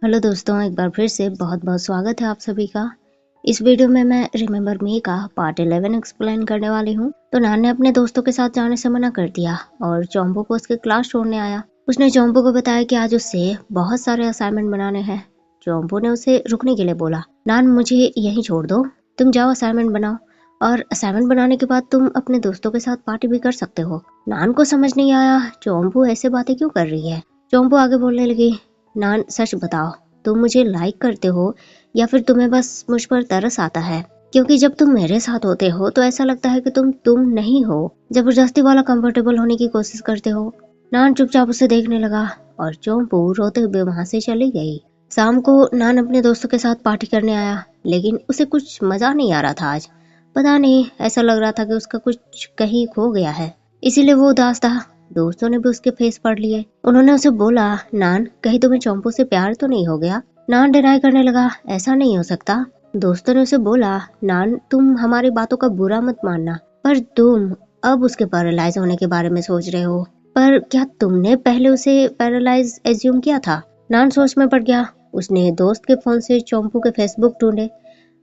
Hello दोस्तों, एक बार फिर से बहुत बहुत स्वागत है आप सभी का। इस वीडियो में मैं रिमेंबर मी का पार्ट 11 एक्सप्लेन करने वाली हूँ। तो नान ने अपने दोस्तों के साथ जाने से मना कर दिया और चोम्पू को उसके क्लास छोड़ने आया। उसने चोम्पू को बताया कि आज उससे बहुत सारे असाइनमेंट बनाने हैं। चोम्पू ने उसे रुकने के लिए बोला, नान मुझे यहीं छोड़ दो, तुम जाओ असाइनमेंट बनाओ और असाइनमेंट बनाने के बाद तुम अपने दोस्तों के साथ पार्टी भी कर सकते हो। नान को समझ नहीं आया चोम्पू ऐसे बातें क्यों कर रही है। चोम्पू आगे बोलने लगी, नान सच बताओ, तुम मुझे लाइक करते हो या फिर तुम्हें बस मुझ पर तरस आता है? क्योंकि जब तुम मेरे साथ होते हो तो ऐसा लगता है कि तुम नहीं हो, जबरदस्ती वाला कंफर्टेबल होने की कोशिश करते हो। नान चुपचाप उसे देखने लगा और चोम्पू रोते हुए वहां से चली गई। शाम को नान अपने दोस्तों के साथ पार्टी करने आया, लेकिन उसे कुछ मजा नहीं आ रहा था आज। पता नहीं, ऐसा लग रहा था कि उसका कुछ कहीं खो गया है, इसीलिए वो उदास था। दोस्तों ने भी उसके फेस पढ़ लिए। उन्होंने उसे बोला, नान कहीं तुम्हें चोम्पू से प्यार तो नहीं हो गया? नान डिनाई करने लगा, ऐसा नहीं हो सकता। दोस्तों ने उसे बोला, नान तुम हमारी बातों का बुरा मत मानना, पर तुम अब उसके पैरालाइज होने के बारे में सोच रहे हो। पर क्या तुमने पहले उसे पैरालाइज एज्यूम किया था? नान सोच में पड़ गया। उसने दोस्त के फोन से चोम्पू के फेसबुक ढूंढे,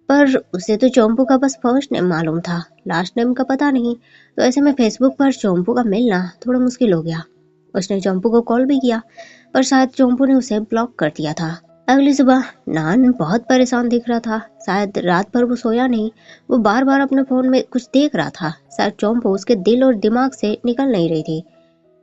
पर उसे तो चोम्पू का बस फर्स्ट नेम मालूम था, लास्ट नेम का पता नहीं। तो ऐसे में फेसबुक पर चोम्पू का मिलना थोड़ा मुश्किल हो गया। उसने चोम्पू को कॉल भी किया, पर शायद चोम्पू ने उसे ब्लॉक कर दिया था। अगली सुबह नान बहुत परेशान दिख रहा था। शायद रात भर वो सोया नहीं। वो बार बार अपने फोन में कुछ देख रहा था। शायद चोम्पू उसके दिल और दिमाग से निकल नहीं रही थी।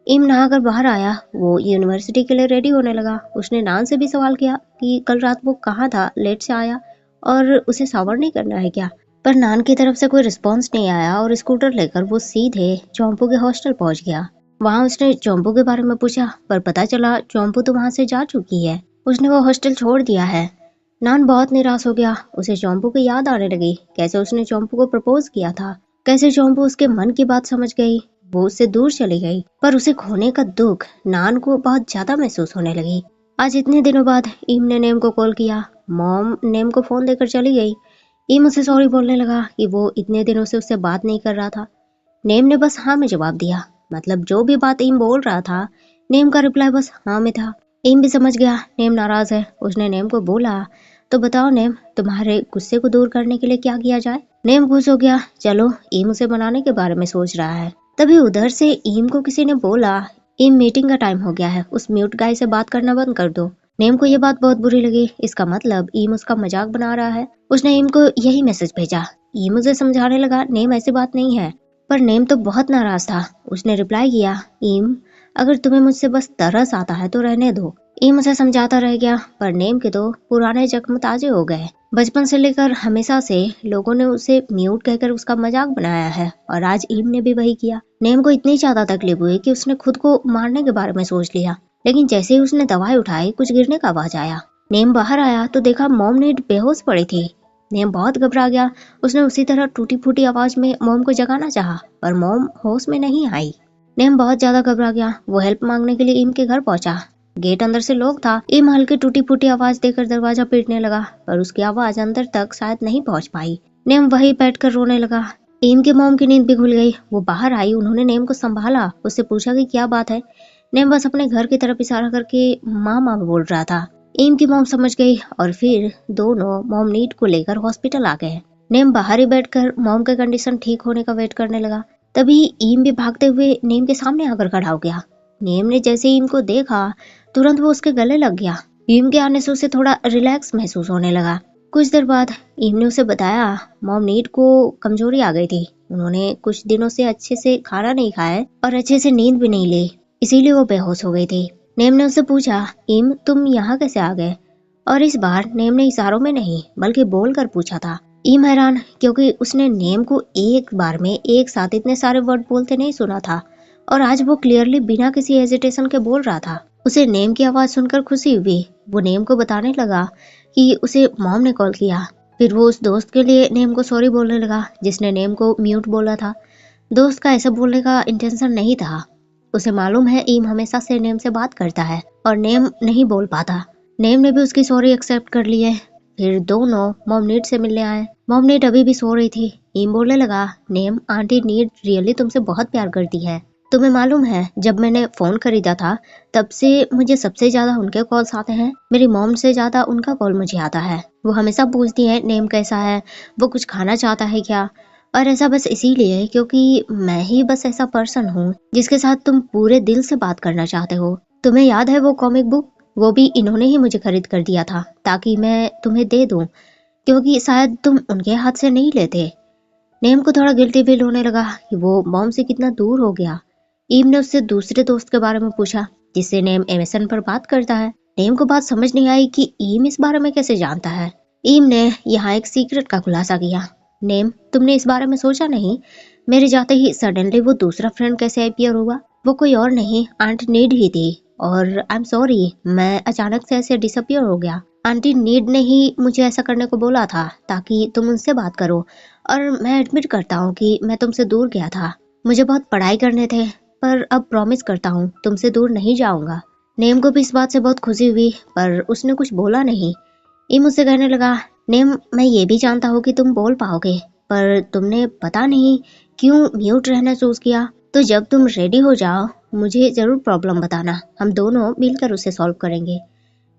इम नहाकर बाहर आया। वो यूनिवर्सिटी के लिए रेडी होने लगा। उसने नान से भी सवाल किया कि कल रात वो कहाँ था, लेट से आया और उसे शावर नहीं करना है क्या? पर नान की तरफ से कोई रिस्पॉन्स नहीं आया और स्कूटर लेकर वो सीधे चोम्पू के हॉस्टल पहुंच गया। वहां उसने चोम्पू के बारे में पूछा, पर पता चला चोम्पू तो वहां से जा चुकी है। उसने वो हॉस्टल छोड़ दिया है। नान बहुत निराश हो गया। उसे चोम्पू की याद आने लगी, कैसे उसने चोम्पू को प्रपोज किया था, कैसे चोम्पू उसके मन की बात समझ गई। वो उससे दूर चली गई, पर उसे खोने का दुख नान को बहुत ज्यादा महसूस होने लगी। आज इतने दिनों बाद इम ने नेम को कॉल किया। मॉम नेम को फोन देकर चली गई। इम उसे सॉरी बोलने लगा कि वो इतने दिनों से उससे बात नहीं कर रहा था। नेम ने बस हाँ में जवाब दिया। मतलब जो भी बात इम बोल रहा था, नेम का रिप्लाई बस हाँ में था। इम भी समझ गया नेम नाराज है। उसने नेम को बोला, तो बताओ नेम, तुम्हारे गुस्से को दूर करने के लिए क्या किया जाए? नेम खुश हो गया, चलो इम उसे मनाने के बारे में सोच रहा है। तभी उधर से इम को किसी ने बोला, इम मीटिंग का टाइम हो गया है, उस म्यूट गाय से बात करना बंद कर दो। नेम को ये बात बहुत बुरी लगी। इसका मतलब इम उसका मजाक बना रहा है। उसने इम को यही मैसेज भेजा। इम उसे समझाने लगा, नेम ऐसी बात नहीं है। पर नेम तो बहुत नाराज था। उसने रिप्लाई किया, इम अगर तुम्हें मुझसे बस तरस आता है तो रहने दो। इम उसे समझाता रह गया, पर नेम के तो पुराने जख्म ताजे हो गए। बचपन से लेकर हमेशा से लोगों ने उसे म्यूट कहकर उसका मजाक बनाया है और आज इम ने भी वही किया। नेम को इतनी ज्यादा तकलीफ हुई कि उसने खुद को मारने के बारे में सोच लिया। लेकिन जैसे ही उसने दवाई उठाई, कुछ गिरने का आवाज आया। नेम बाहर आया तो देखा मॉम नीड बेहोश पड़ी थी। नेम बहुत घबरा गया। उसने उसी तरह टूटी फूटी आवाज में मॉम को जगाना चाहा, पर मॉम होश में नहीं आई। नेम बहुत ज्यादा घबरा गया। वो हेल्प मांगने के लिए इम के घर पहुंचा। गेट अंदर से लॉक था। इम हल्की टूटी फूटी आवाज देकर दरवाजा पीटने लगा, पर उसकी आवाज अंदर तक शायद नहीं पहुंच पाई। नेम वहीं बैठकर रोने लगा। इम की मॉम की नींद भी खुल गई। वो बाहर आई। उन्होंने नेम को संभाला, उससे पूछा कि क्या बात है। नेम बस अपने घर की तरफ इशारा करके माँ माँ बोल रहा था। इम की मॉम समझ गई और फिर दोनों मॉम नीड को लेकर हॉस्पिटल आ गए। नेम बाहर ही बैठकर मॉम के कंडीशन ठीक होने का वेट करने लगा। तभी इम भी भागते हुए नेम के सामने आकर खड़ा हो गया। नेम ने जैसे इम को देखा, तुरंत वो उसके गले लग गया। इम के आने से उसे थोड़ा रिलैक्स महसूस होने लगा। कुछ देर बाद इम ने उसे बताया, मॉम नीड को कमजोरी आ गई थी। उन्होंने कुछ दिनों से अच्छे से खाना नहीं खाया और अच्छे से नींद भी नहीं ली, इसीलिए वो बेहोश हो गई थी। नेम ने उससे पूछा, इम तुम यहाँ कैसे आ गए? और इस बार नेम ने इशारों में नहीं बल्कि बोलकर पूछा था। इम हैरान, क्योंकि उसने नेम को एक बार में एक साथ इतने सारे वर्ड बोलते नहीं सुना था और आज वो क्लियरली बिना किसी हेजिटेशन के बोल रहा था। उसे नेम की आवाज सुनकर खुशी हुई। वो नेम को बताने लगा कि उसे मॉम ने कॉल किया। फिर वो उस दोस्त के लिए नेम को सॉरी बोलने लगा जिसने नेम को म्यूट बोला था। दोस्त का ऐसा बोलने का इंटेंशन नहीं था। उसे मालूम है इम हमेशा से नेम से बात करता है और नेम नहीं बोल पाता। नेम ने भी उसकी सॉरी एक्सेप्ट कर ली है। फिर दोनों मॉम नीड से मिलने आए। मॉम नीड अभी भी सो रही थी। इम बोलने लगा, नेम आंटी नीड रियली तुमसे बहुत प्यार करती है, तुम्हें मालूम है, जब मैंने फोन खरीदा था तब से मुझे सबसे ज्यादा उनके कॉल्स आते हैं। मेरी मॉम से ज्यादा उनका कॉल मुझे आता है। वो हमेशा पूछती है नेम कैसा है, वो कुछ खाना चाहता है क्या। और ऐसा बस इसीलिए क्योंकि मैं ही बस ऐसा पर्सन हूँ जिसके साथ तुम पूरे दिल से बात करना चाहते हो। तुम्हें याद है वो कॉमिक बुक? वो भी इन्होंने ही मुझे खरीद कर दिया था ताकि मैं तुम्हें दे दूं, क्योंकि शायद तुम उनके हाथ से नहीं लेते। नेम को थोड़ा गिल्टी फील होने लगा कि वो मॉम से कितना दूर हो गया। ईम ने उससे दूसरे दोस्त के बारे में पूछा जिससे नेम एमएसएन पर बात करता है। नेम को बात समझ नहीं आई कि ईम इस बारे में कैसे जानता है। ईम ने यहाँ एक सीक्रेट का खुलासा किया। नेम, तुमने इस बारे में सोचा नहीं, मेरे जाते ही सडनली वो दूसरा फ्रेंड कैसे अपीयर हुआ? वो कोई और नहीं, आंटी नीड ही थी। और आई एम सॉरी, मैं अचानक से ऐसे डिसअपियर हो गया। आंटी नीड ने ही मुझे ऐसा करने को बोला था ताकि तुम उनसे बात करो। और मैं एडमिट करता हूँ कि मैं तुमसे दूर गया था। मुझे बहुत पढ़ाई करने थे, पर अब प्रॉमिस करता हूँ तुमसे दूर नहीं जाऊंगा। नेम को भी इस बात से बहुत खुशी हुई, पर उसने कुछ बोला नहीं। ये मुझसे कहने लगा, नेम, मैं ये भी जानता हूँ कि तुम बोल पाओगे, पर तुमने पता नहीं क्यों म्यूट रहना चूज किया। तो जब तुम रेडी हो जाओ मुझे जरूर प्रॉब्लम बताना, हम दोनों मिलकर उसे सॉल्व करेंगे।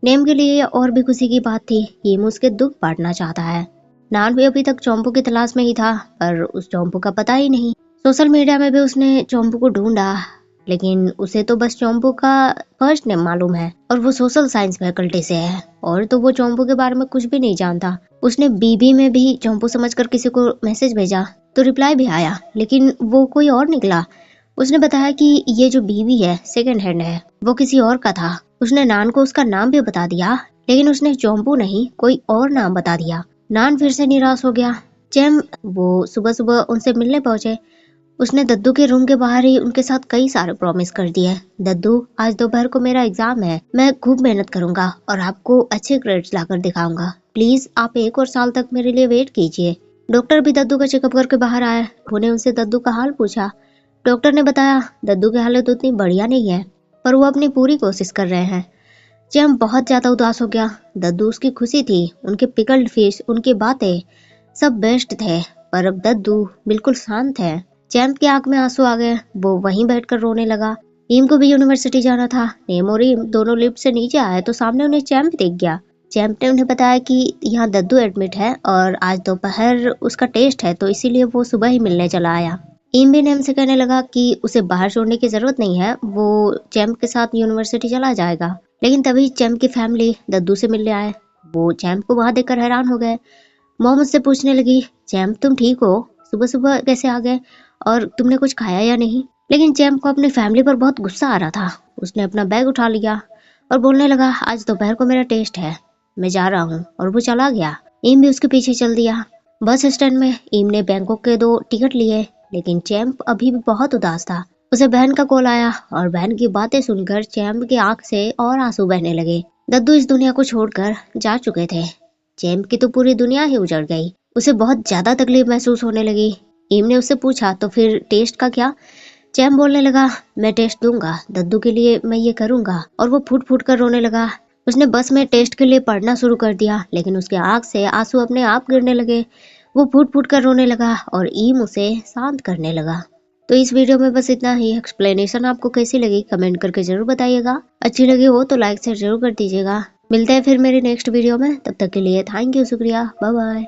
नेम के लिए और भी खुशी की बात थी, ये उसके दुख बांटना चाहता है। नान भी अभी तक चोम्पू की तलाश में ही था, पर उस चोम्पू का पता ही नहीं। सोशल मीडिया में भी उसने चोम्पू को ढूंढा, लेकिन उसे तो बस चोम्पू का फर्स्ट नेम मालूम है और वो सोशल साइंस फैकल्टी से है, और तो वो चोम्पू के बारे में कुछ भी नहीं जानता। उसने बीबी में भी चोम्पू समझकर किसी को मैसेज भेजा तो रिप्लाई भी आया, लेकिन वो कोई और निकला। उसने बताया कि ये जो बीबी है सेकंड हैंड है, वो किसी और का था। उसने नान को उसका नाम भी बता दिया, लेकिन उसने चोम्पू नहीं कोई और नाम बता दिया। नान फिर से निराश हो गया। चैम वो सुबह सुबह उनसे मिलने पहुंचे। उसने दद्दू के रूम के बाहर ही उनके साथ कई सारे प्रॉमिस कर दिए। दद्दू, आज दोपहर को मेरा एग्जाम है, मैं खूब मेहनत करूंगा और आपको अच्छे ग्रेड्स लाकर दिखाऊंगा। प्लीज आप 1 और साल तक मेरे लिए वेट कीजिए। डॉक्टर भी दद्दू का चेकअप करके बाहर आए। उन्हें उनसे दद्दू का हाल पूछा। डॉक्टर ने बताया दद्दू की हालत उतनी बढ़िया नहीं है, पर वो अपनी पूरी कोशिश कर रहे हैं। चैम बहुत ज्यादा उदास हो गया। दद्दू उसकी खुशी थी, उनके पिकल्ड फिश, उनकी बातें सब बेस्ट थे, पर अब दद्दू बिल्कुल शांत है। चैम्प की आंख में आंसू आ गए। वो वहीं बैठकर रोने लगा। ईम को भी यूनिवर्सिटी जाना था। नेम और ईम दोनों लिफ्ट से नीचे आए तो सामने उन्हें चैम्प दिख गया। चैम्प ने उन्हें बताया कि यहाँ दद्दू एडमिट है और आज दोपहर उसका टेस्ट है, तो इसीलिए वो सुबह ही मिलने चला आया। ईम भी नेम से कहने लगा कि उसे बाहर छोड़ने की जरूरत नहीं है, वो चैम्प के साथ यूनिवर्सिटी चला जाएगा। लेकिन तभी चैम्प की फैमिली दद्दू से मिलने आए। वो चैम्प को वहां देखकर हैरान हो गए। मॉम उससे पूछने लगी, चैम्प तुम ठीक हो? सुबह सुबह कैसे आ गए और तुमने कुछ खाया या नहीं? लेकिन चैम्प को अपनी फैमिली पर बहुत गुस्सा आ रहा था। उसने अपना बैग उठा लिया और बोलने लगा, आज दोपहर को मेरा टेस्ट है, मैं जा रहा हूँ। और वो चला गया। ईम भी उसके पीछे चल दिया। बस स्टैंड में ईम ने बैंकॉक के 2 टिकट लिए, लेकिन चैम्प अभी भी बहुत उदास था। उसे बहन का कॉल आया और बहन की बातें सुनकर चैम्प की आंख से और आंसू बहने लगे। दद्दू इस दुनिया को छोड़कर जा चुके थे। चैम्प की तो पूरी दुनिया ही उजड़ गई। उसे बहुत ज्यादा तकलीफ महसूस होने लगी। ईम ने उससे पूछा, तो फिर टेस्ट का क्या? चैम्प बोलने लगा, मैं टेस्ट दूंगा, दद्दू के लिए मैं ये करूंगा। और वो फूट फूट कर रोने लगा। उसने बस में टेस्ट के लिए पढ़ना शुरू कर दिया, लेकिन उसके आंख से आंसू अपने आप गिरने लगे। वो फूट फूट कर रोने लगा और ईम उसे शांत करने लगा। तो इस वीडियो में बस इतना ही। एक्सप्लेनेशन आपको कैसी लगी कमेंट करके जरूर बताइएगा। अच्छी लगी हो तो लाइक शेयर जरूर कर दीजिएगा। मिलते हैं फिर मेरे नेक्स्ट वीडियो में, तब तक के लिए थैंक यू, शुक्रिया, बाय बाय।